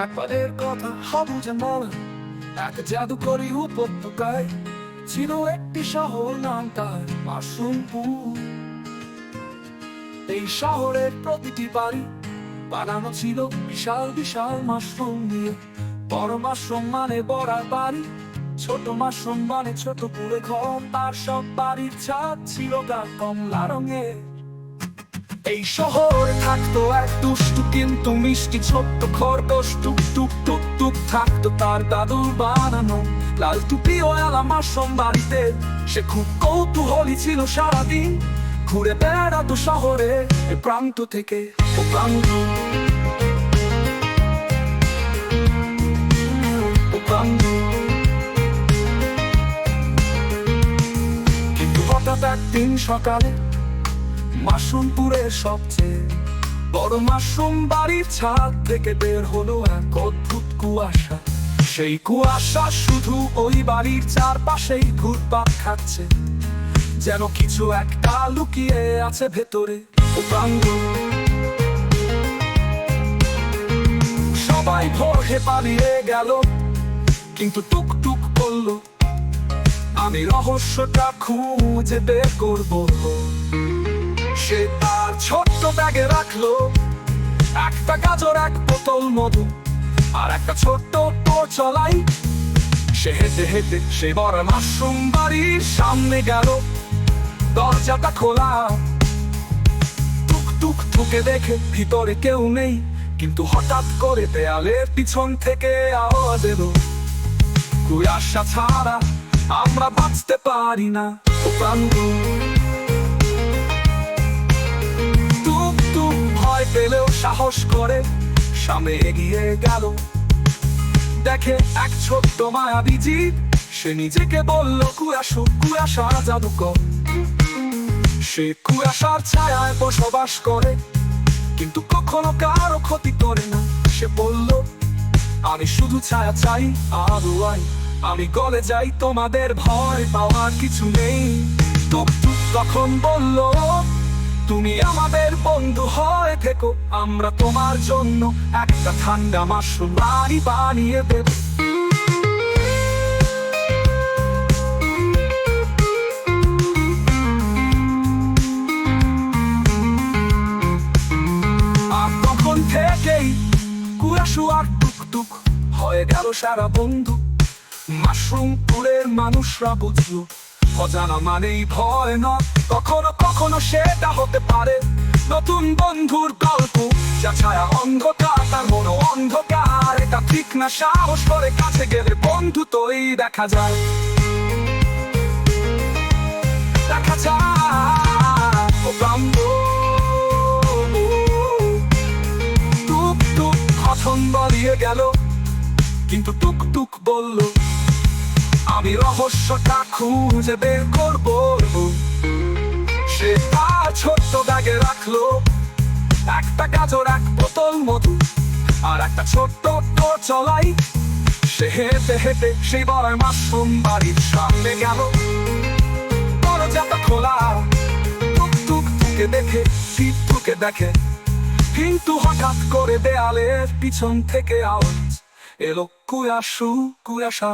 একবারের কথা হবু যে মনে এক জাদুকরী উপত্যকায় ছিল একটি শহর, নাম তার মাশরুমপুর। এই শহরের প্রতিটি বাড়ি বানানো ছিল বিশাল বিশাল মাশরুম দিয়ে। বড় মাশরুম মানে বড় বাড়ি, ছোট মাশরুম মানে ছোট কুঁড়ে ঘর। তার সব বাড়ির ছাদ ছিল গাঢ় কমলা রঙের। এই শহরে থাকতো এক দুষ্টু কিন্তু মিষ্টি ছোট্ট খরগোশ। টুক টুক টুক টুক থাকতো তার দাদুর বানানো লাল টুপি ও এলা মাশরুম বাড়িতে। সে খুব কৌতূহলী ছিল, সারাদিন ঘুরে বেড়াতো শহরে এ প্রান্ত থেকে ও প্রান্ত। কিন্তু হঠাৎ একদিন সকালে মাশরুমপুরের সবচেয়ে বড় মাশরুম বাড়ির ছাদ থেকে বের হলো এক অদ্ভুত কুয়াশা। সেই কুয়াশা শুধু ওই বাড়ির চারপাশেই ঘুরপাক খাচ্ছে, যেন কিছু একটা লুকিয়ে আছে ভেতরে ও প্রাঙ্গণ। সবাই ভয়ে পালিয়ে গেল, কিন্তু টুক টুক করলো, আমি রহস্যটা খুঁজে বের করবো। সে তার ছোট্ট ব্যাগে রাখলো একটা গাজর, এক বোতল মধু আর একটা ছোট্ট চলাই। সে হেঁটে হেঁটে সে বড় মাশরুম বাড়ির সামনে গেল। দরজাটা খোলা, টুক টুক ঢুকে দেখে ভিতরে কেউ নেই, কিন্তু হঠাৎ করে দেয়ালের পিছন থেকে আওয়াজ এলো, কুয়াশা ছাড়া আমরা বাঁচতে পারি না ও প্রাঙ্গণ। ভয় পেলেও সাহস করে সামনে এগিয়ে গেল। দেখে এক ছোট্ট মায়াবী জীব, সে নিজেকে বলল কুয়াশা, কুয়াশা জাদুকর। সে কুয়াশার ছায়ায় বসবাস করে, কিন্তু কখনো কারো ক্ষতি করে না। সে বলল, আমি শুধু ছায়া চাই, আলো আই, আমি গলে যাই, তোমাদের ভয় পাওয়ার কিছু নেই। টুক টুক তখন বলল, তুমি আমাদের বন্ধু হয়ে থেকো, আমরা তোমার জন্য একটা ঠান্ডা মাশরুম বাড়ি বানিয়ে দেব। আর তখন থেকেই কুয়াশা আর টুক টুক হয়ে গেল সারা বন্ধু। মাশরুমপুরের মানুষরা বুঝলো অজানা মানেই ভয় নয়, কখনো কখনো সেটা হতে পারে নতুন বন্ধুর গল্প। যা ছায়া অন্ধকার তার মনো অন্ধকার, এটা ঠিক না, সাহস করে কাছে গেলে বন্ধু তোই দেখা যায়, দেখা যায় ও প্রান্ত। টুক টুক কথন বলিয়ে গেল, কিন্তু টুক টুক বলল, আমি রহস্যটা খুঁজে বের করবো। সে তার ছোট্ট ব্যাগে রাখলো একটা গাজর, এক বোতল মধু আর একটা ছোট্ট চলাই। সে হেঁটে হেঁটে সেই বড় মাশরুম বাড়ির সামনে গেল। দরজাটা খোলা, টুক টুক টুকে দেখে ঢুকে দেখে, কিন্তু হঠাৎ করে দেয়ালের পিছন থেকে আওয়াজ এলো, কুয়াশা কুয়াশা